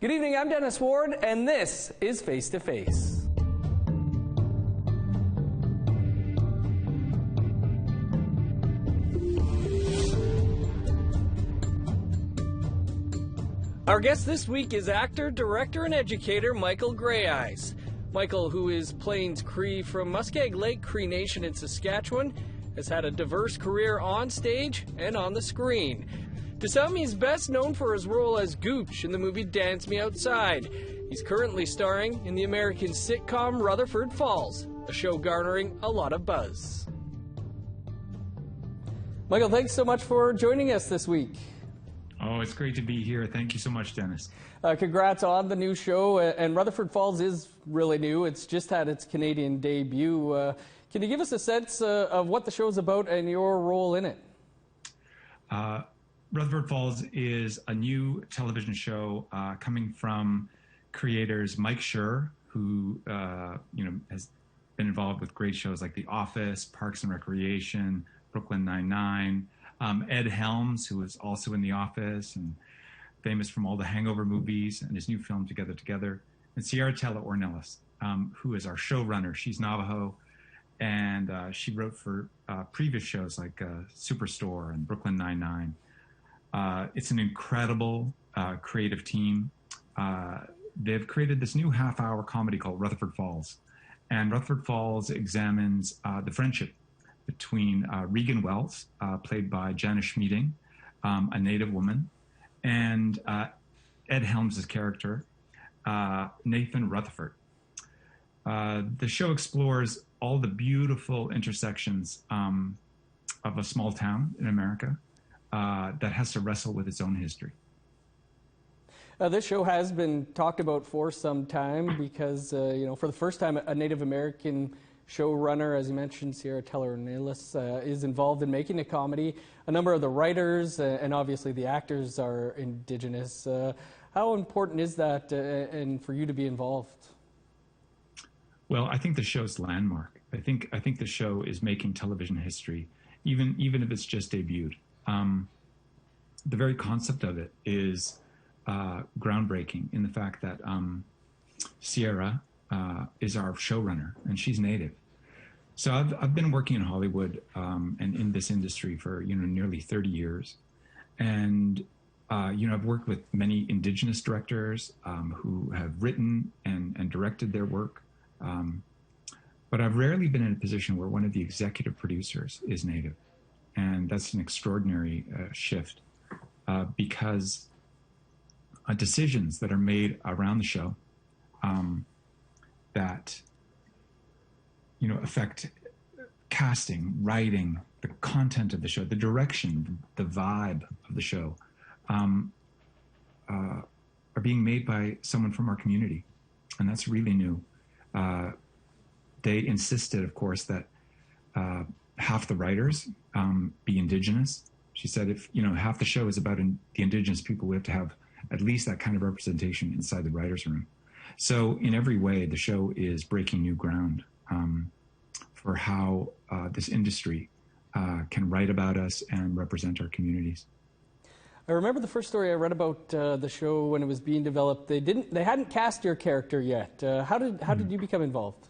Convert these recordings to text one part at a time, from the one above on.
Good evening, I'm Dennis Ward, and this is Face to Face. Our guest this week is actor, director, and educator Michael Greyeyes. Michael, who is Plains Cree from Muskeg Lake Cree Nation in Saskatchewan, has had a diverse career on stage and on the screen. To some, he's best known for his role as Gooch in the movie Guance Me Outside. He's currently starring in the American sitcom Rutherford Falls, a show garnering a lot of buzz. Michael, thanks so much for joining us this week. Oh, it's great to be here. Thank you so much, Dennis. Congrats on the new show, and Rutherford Falls is really new. It's just had its Canadian debut. Can you give us a sense of what the show's about and your role in it? Rutherford Falls is a new television show coming from creators Mike Schur, who has been involved with great shows like The Office, Parks and Recreation, Brooklyn Nine-Nine. Ed Helms, who is also in The Office and famous from all the Hangover movies and his new film Together, and Sierra Tella Ornelas, who is our showrunner. She's Navajo, and she wrote for previous shows like Superstore and Brooklyn Nine-Nine. It's an incredible creative team. They've created this new half-hour comedy called Rutherford Falls, and Rutherford Falls examines the friendship between Regan Wells, played by Janice Schmieding, a Native woman, and Ed Helms' character, Nathan Rutherford. The show explores all the beautiful intersections of a small town in America that has to wrestle with its own history. This show has been talked about for some time because, for the first time, a Native American showrunner, as you mentioned, Sierra Tella Ornelas, is involved in making a comedy. A number of the writers and obviously the actors are Indigenous. How important is that and for you to be involved? Well, I think the show's landmark. I think the show is making television history, even if it's just debuted. The very concept of it is groundbreaking in the fact that Sierra is our showrunner, and she's Native. So I've been working in Hollywood and in this industry for nearly 30 years, and I've worked with many Indigenous directors who have written and directed their work, but I've rarely been in a position where one of the executive producers is Native, and that's an extraordinary shift because decisions that are made around the show that affect casting, writing, the content of the show, the direction, the vibe of the show, are being made by someone from our community, and that's really new. They insisted, of course, that half the writers be Indigenous. She said, if half the show is about the Indigenous people, we have to have at least that kind of representation inside the writers' room. So in every way, the show is breaking new ground for how this industry can write about us and represent our communities. I remember the first story I read about the show when it was being developed. They hadn't cast your character yet. How did you become involved?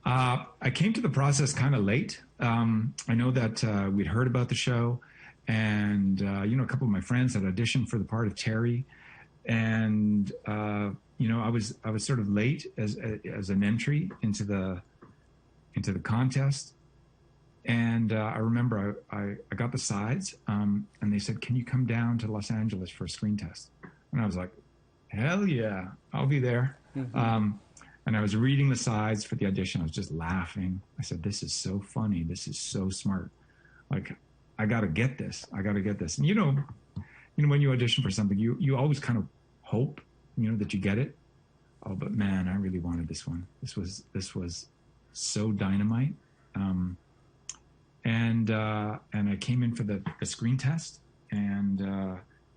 I came to the process kind of late. I know that we'd heard about the show, and a couple of my friends had auditioned for the part of Terry, and I was sort of late as an entry into the contest, and I remember I got the sides, and they said, "Can you come down to Los Angeles for a screen test?" And I was like, "Hell yeah, I'll be there." Mm-hmm. And I was reading the sides for the audition. I was just laughing. I said, "This is so funny. This is so smart. Like, I got to get this. I got to get this." And when you audition for something, you always kind of hope that you get it. Oh, but man, I really wanted this one. This was so dynamite. And I came in for the screen test, and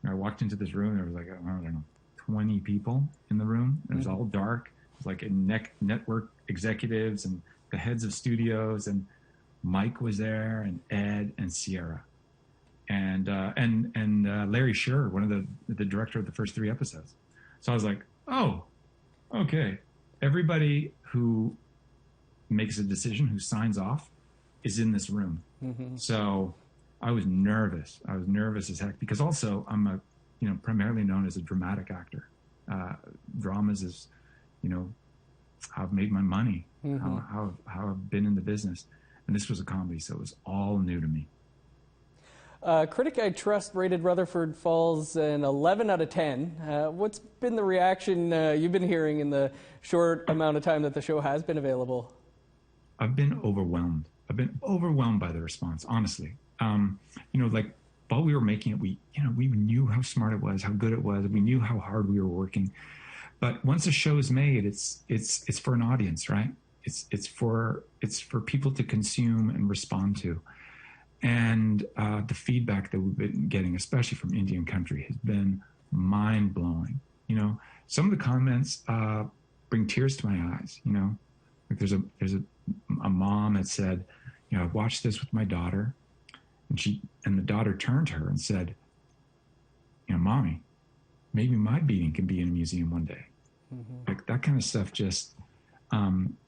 I walked into this room. There was like, I don't know, 20 people in the room. It was all dark. It was like network executives and the heads of studios, and Mike was there, and Ed and Sierra, and Larry Scher, one of the director of the first 3 episodes. So I was like, oh, okay. Everybody who makes a decision, who signs off, is in this room. Mm-hmm. So I was nervous. I was nervous as heck because also I'm primarily known as a dramatic actor. Dramas is, how I've made my money, mm-hmm. how I've been in the business. And this was a comedy, so it was all new to me. Critic I Trust rated Rutherford Falls an 11 out of 10. What's been the reaction you've been hearing in the short amount of time that the show has been available? I've been overwhelmed. I've been overwhelmed by the response, honestly. Like while we were making it, we knew how smart it was, how good it was. We knew how hard we were working. But once a show is made, it's for an audience, right? It's for people to consume and respond to. And the feedback that we've been getting, especially from Indian country, has been mind-blowing. Some of the comments bring tears to my eyes. Like there's a mom that said, I watched this with my daughter, and the daughter turned to her and said, Mommy, maybe my beating can be in a museum one day. Mm-hmm. Like that kind of stuff just,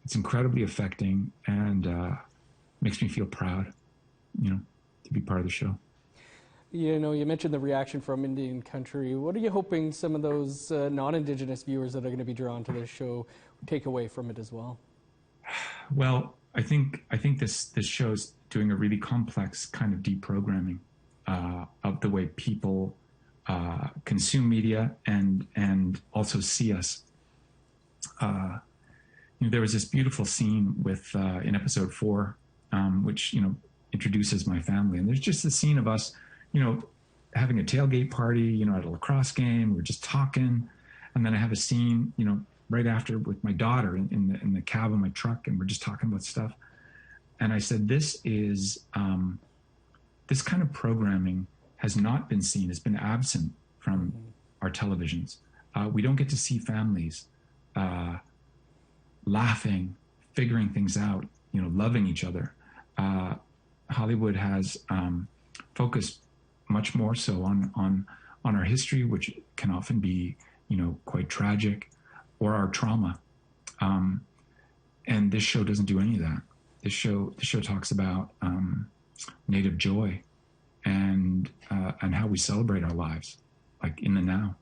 it's incredibly affecting and makes me feel proud. To be part of the show. You mentioned the reaction from Indian country. What are you hoping some of those non-Indigenous viewers that are going to be drawn to this show take away from it as well? Well, I think this show's doing a really complex kind of deprogramming of the way people consume media and also see us. There was this beautiful scene with in episode 4, which introduces my family, and there's just the scene of us having a tailgate party at a lacrosse game. We're just talking, and then I have a scene right after with my daughter in the cab of my truck, and we're just talking about stuff. And I said, this kind of programming has not been seen, has been absent from our televisions. We don't get to see families laughing, figuring things out, loving each other. Hollywood has focused much more so on our history, which can often be, quite tragic, or our trauma. And this show doesn't do any of that. This show talks about Native joy and how we celebrate our lives, like in the now.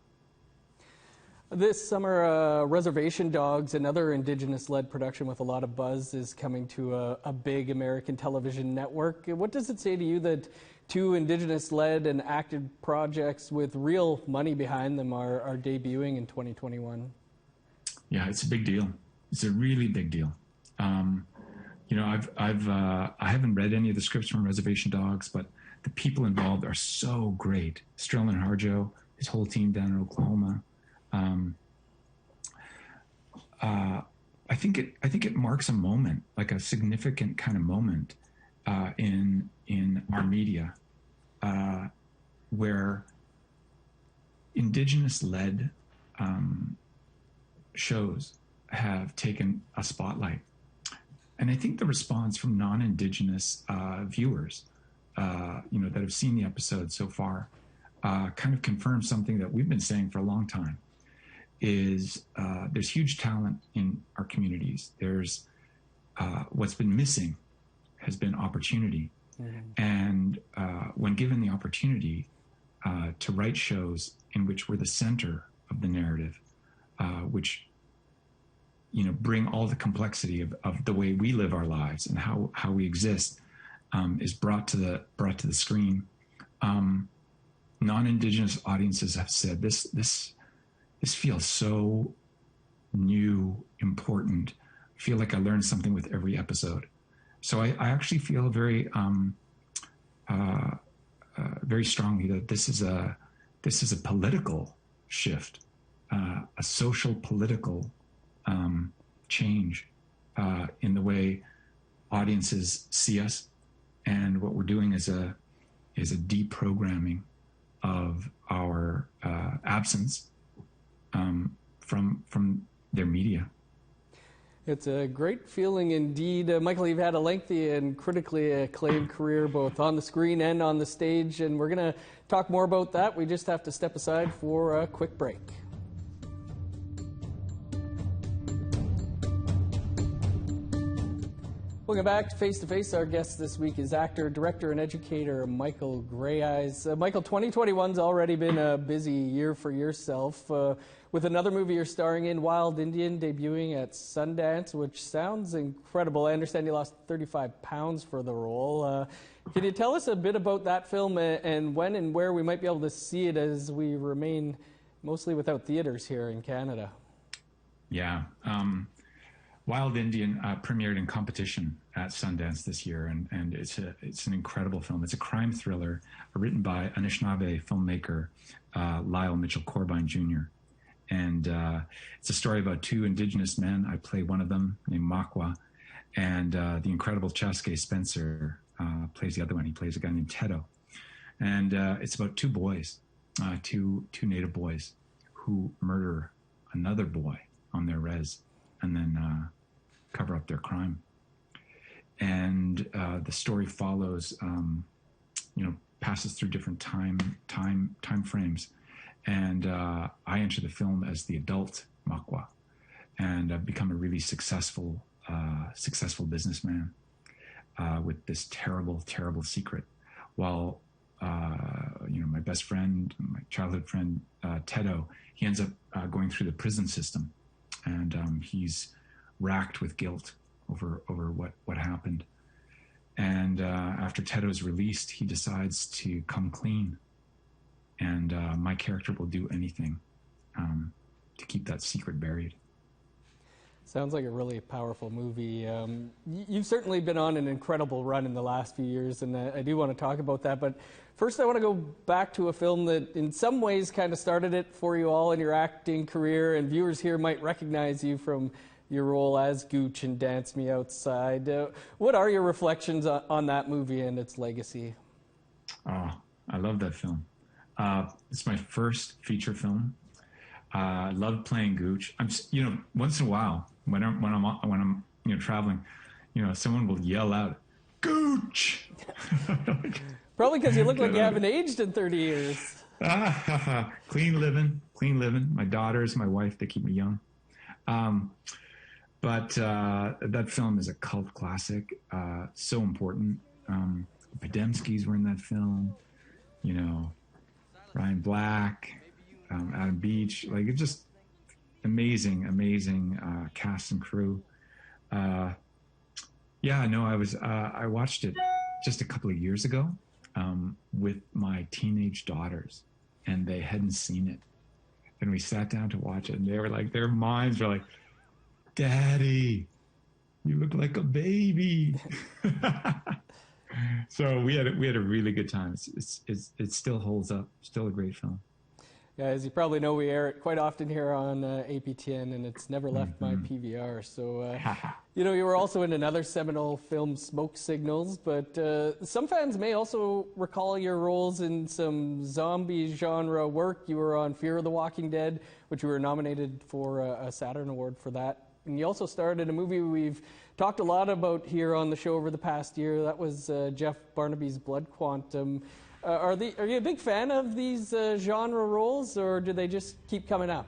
This summer, Reservation Dogs, another Indigenous-led production with a lot of buzz, is coming to a big American television network. What does it say to you that 2 Indigenous-led and acted projects with real money behind them are debuting in 2021? Yeah, it's a big deal. It's a really big deal. I haven't read any of the scripts from Reservation Dogs, but the people involved are so great. Sterling Harjo, his whole team down in Oklahoma. I think it marks a moment, like a significant kind of moment in our media, where Indigenous-led shows have taken a spotlight. And I think the response from non-Indigenous viewers, that have seen the episode so far, kind of confirms something that we've been saying for a long time. Is there's huge talent in our communities. There's what's been missing has been opportunity. Mm-hmm. And when given the opportunity to write shows in which we're the center of the narrative, which bring all the complexity of the way we live our lives and how we exist, is brought to the screen. Non-Indigenous audiences have said this feels so new, important. I feel like I learned something with every episode. So I actually feel very, very strongly that this is a political shift, a social political change in the way audiences see us, and what we're doing is a deprogramming of our absence from their media. It's a great feeling indeed. Michael, you've had a lengthy and critically acclaimed career both on the screen and on the stage, and we're going to talk more about that. We just have to step aside for a quick break. Welcome back to Face to Face. Our guest this week is actor, director, and educator Michael Greyeyes. Michael, 2021's already been a busy year for yourself, with another movie you're starring in, Wild Indian, debuting at Sundance, which sounds incredible. I understand you lost 35 pounds for the role. Can you tell us a bit about that film and when and where we might be able to see it, as we remain mostly without theaters here in Canada? Yeah. Wild Indian premiered in competition at Sundance this year, and it's an incredible film. It's a crime thriller written by Anishinaabe filmmaker Lyle Mitchell Corbine Jr. And it's a story about two Indigenous men. I play one of them, named Makwa, and the incredible Chaske Spencer plays the other one. He plays a guy named Tedo. And it's about two boys, two Native boys, who murder another boy on their res, and then cover up their crime. And the story follows, passes through different time frames. And I enter the film as the adult Makwa, and I've become a really successful businessman with this terrible secret. While my best friend, my childhood friend Tedo, he ends up going through the prison system. And he's racked with guilt over what happened. And after Tedo's released, he decides to come clean. And my character will do anything to keep that secret buried. Sounds like a really powerful movie. You've certainly been on an incredible run in the last few years, and I do want to talk about that. But first, I want to go back to a film that in some ways kind of started it for you all in your acting career, and viewers here might recognize you from your role as Gooch in Guance Me Outside. What are your reflections on that movie and its legacy? Oh, I love that film. It's my first feature film. I love playing Gooch. Once in a while, when I'm traveling, someone will yell out, "Gooch!" Probably because you look like you haven't aged in 30 years. Clean living. My daughters, my wife, they keep me young. But that film is a cult classic. So important. Podemskis were in that film. Ryan Black. Adam Beach, it's just amazing cast and crew. I watched it just a couple of years ago with my teenage daughters, and they hadn't seen it, and we sat down to watch it, and they were like, their minds were like, "Daddy, you look like a baby." So we had a really good time. It still holds up. Still a great film. Yeah, as you probably know, we air it quite often here on APTN, and it's never left my PVR. So, you were also in another seminal film, Smoke Signals, but some fans may also recall your roles in some zombie genre work. You were on Fear of the Walking Dead, which you were nominated for a Saturn Award for that. And you also starred in a movie we've talked a lot about here on the show over the past year. That was Jeff Barnaby's Blood Quantum. Are you a big fan of these genre roles, or do they just keep coming up?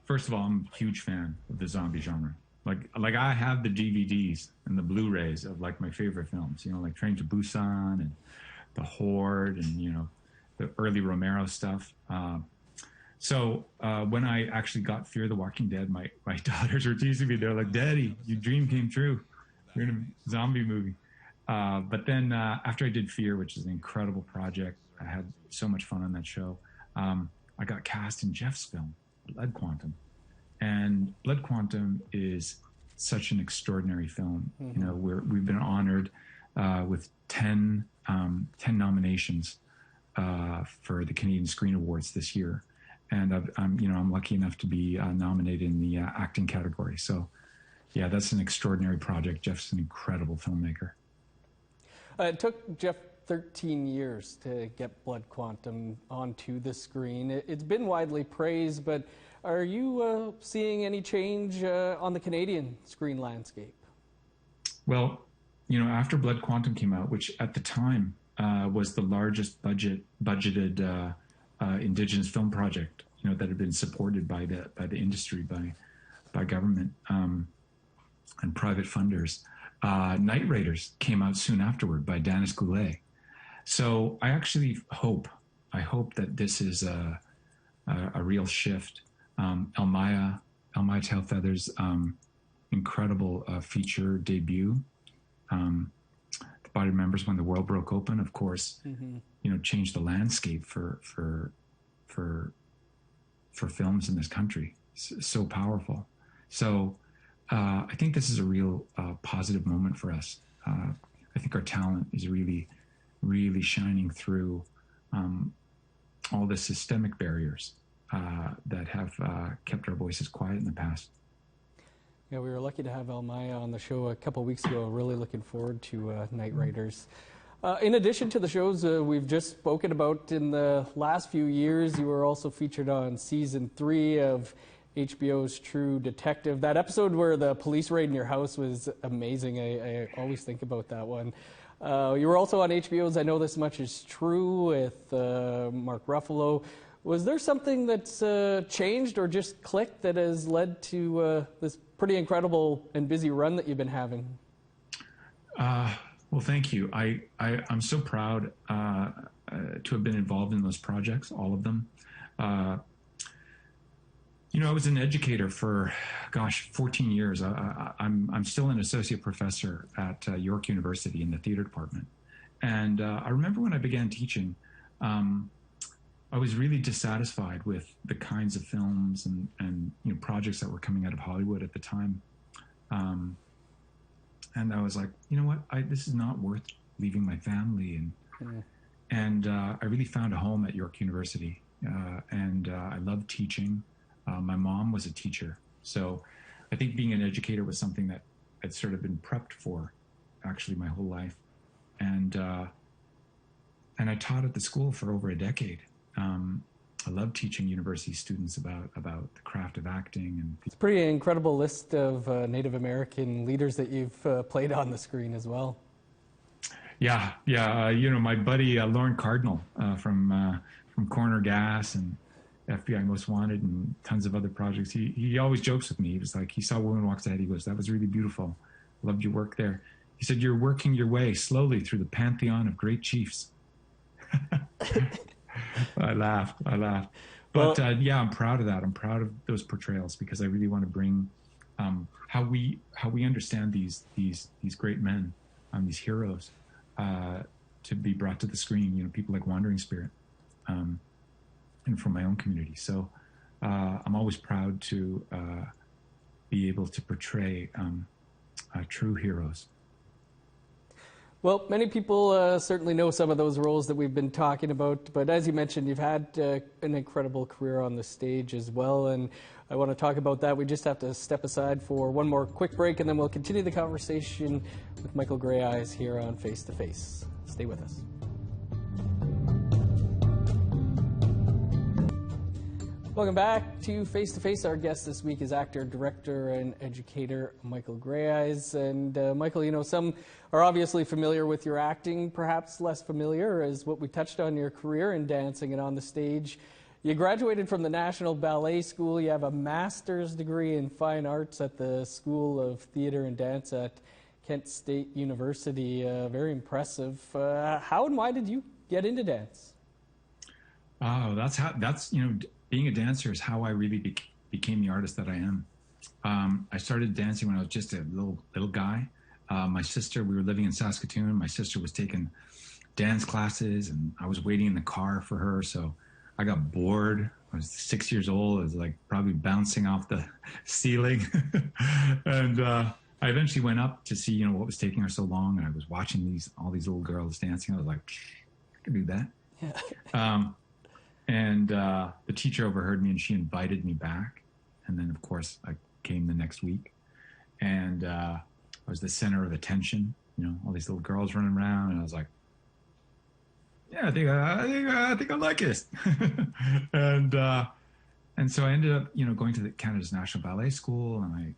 First of all, I'm a huge fan of the zombie genre. Like I have the DVDs and the Blu-rays of my favorite films. Like Train to Busan and The Horde and the early Romero stuff. So when I actually got Fear the Walking Dead, my daughters were teasing me. They're like, "Daddy, your dream came true. You're in a zombie movie." But then after I did Fear, which is an incredible project, I had so much fun on that show. I got cast in Jeff's film, Blood Quantum. And Blood Quantum is such an extraordinary film. Mm-hmm. We've been honored with 10 nominations for the Canadian Screen Awards this year. And I'm lucky enough to be nominated in the acting category. So yeah, that's an extraordinary project. Jeff's an incredible filmmaker. It took Jeff 13 years to get Blood Quantum onto the screen. It's been widely praised, but are you seeing any change on the Canadian screen landscape? Well, after Blood Quantum came out, which at the time was the largest budgeted Indigenous film project, that had been supported by the industry, by government. and private funders. Night Raiders came out soon afterward by Dennis Goulet. So I actually hope that this is a real shift. Elmaya Tail Feathers, incredible feature debut. The Body Members When the World Broke Open, of course, changed the landscape for films in this country. So powerful. So I think this is a real positive moment for us. I think our talent is really, really shining through all the systemic barriers that have kept our voices quiet in the past. Yeah, we were lucky to have Elmaya on the show a couple weeks ago. Really looking forward to Night Raiders. In addition to the shows we've just spoken about in the last few years, you were also featured on season 3 of HBO's True Detective. That episode where the police raid in your house was amazing. I always think about that one. You were also on HBO's I Know This Much Is True with Mark Ruffalo. Was there something that's changed or just clicked that has led to this pretty incredible and busy run that you've been having? Well, thank you. I'm so proud to have been involved in those projects, all of them. I was an educator for, 14 years. I'm still an associate professor at York University in the theater department. And I remember when I began teaching, I was really dissatisfied with the kinds of films and projects that were coming out of Hollywood at the time. And I was like, you know what, this is not worth leaving my family. And I really found a home at York University. And I loved teaching. My mom was a teacher. So I think being an educator was something that I'd sort of been prepped for actually my whole life. And I taught at the school for over a decade. I love teaching university students about the craft of acting. And it's a pretty incredible list of Native American leaders that you've played on the screen as well. Yeah. My buddy Lauren Cardinal from Corner Gas and FBI Most Wanted and tons of other projects. He always jokes with me. He was like, he saw Woman Walks Ahead. He goes, "That was really beautiful. Loved your work there." He said, "You're working your way slowly through the pantheon of great chiefs." I laughed. But I'm proud of that. I'm proud of those portrayals because I really want to bring how we understand these great men, these heroes, to be brought to the screen. People like Wandering Spirit, and from my own community. So I'm always proud to be able to portray true heroes. Well, many people certainly know some of those roles that we've been talking about, but as you mentioned, you've had an incredible career on the stage as well, and I want to talk about that. We just have to step aside for one more quick break, and then we'll continue the conversation with Michael Greyeyes here on Face to Face. Stay with us. Welcome back to Face to Face. Our guest this week is actor, director, and educator Michael Greyeyes. And Michael, some are obviously familiar with your acting. Perhaps less familiar is what we touched on your career in dancing and on the stage. You graduated from the National Ballet School. You have a master's degree in fine arts at the School of Theatre and Dance at Kent State University. Very impressive. How and why did you get into dance? Oh, being a dancer is how I really became the artist that I am. I started dancing when I was just a little guy. My sister, we were living in Saskatchewan. My sister was taking dance classes, and I was waiting in the car for her. So I got bored. I was 6 years old. I was like probably bouncing off the ceiling. And I eventually went up to see, what was taking her so long. And I was watching all these little girls dancing. I was like, I can do that. Yeah. And the teacher overheard me, and she invited me back. And then, of course, I came the next week, and I was the center of attention. All these little girls running around, and I was like, "Yeah, I think I like this." and so I ended up, going to the Canada's National Ballet School, and I,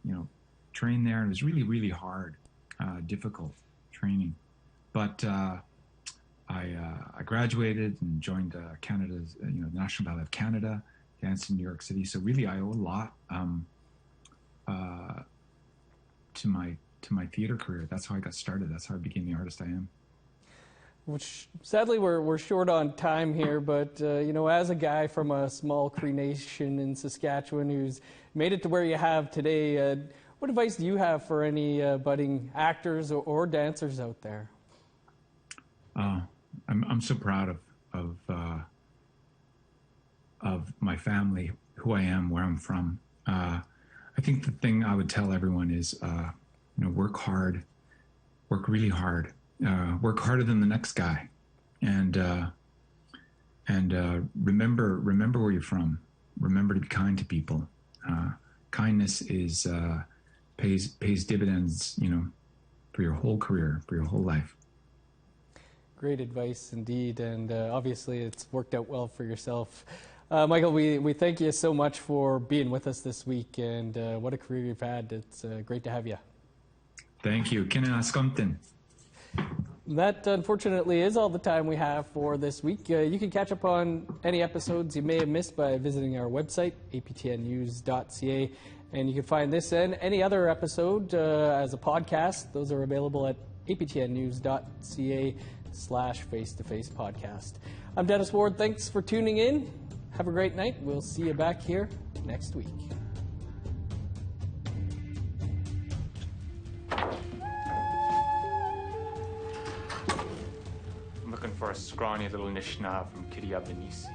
trained there. And it was really, really hard, difficult training, but. I graduated and joined Canada's, National Ballet of Canada, danced in New York City. So really, I owe a lot to my theater career. That's how I got started. That's how I became the artist I am. Which sadly we're short on time here, but you know, as a guy from a small Cree Nation in Saskatchewan who's made it to where you have today, what advice do you have for any budding actors or dancers out there? I'm so proud of my family, who I am, where I'm from. I think the thing I would tell everyone is, you know, work hard, work really hard. Work harder than the next guy, and remember where you're from. Remember to be kind to people. Kindness is pays dividends, you know, for your whole career, for your whole life. Great advice indeed, and obviously it's worked out well for yourself. Michael, we thank you so much for being with us this week, and what a career you've had. It's great to have you. Thank you. Kinenaskomten. That, unfortunately, is all the time we have for this week. You can catch up on any episodes you may have missed by visiting our website, aptnnews.ca, and you can find this and any other episode as a podcast. Those are available at aptnnews.ca/face-to-face podcast. I'm Dennis Ward. Thanks for tuning in. Have a great night. We'll see you back here next week. Looking for a scrawny little Nishna from Kitty Benisi.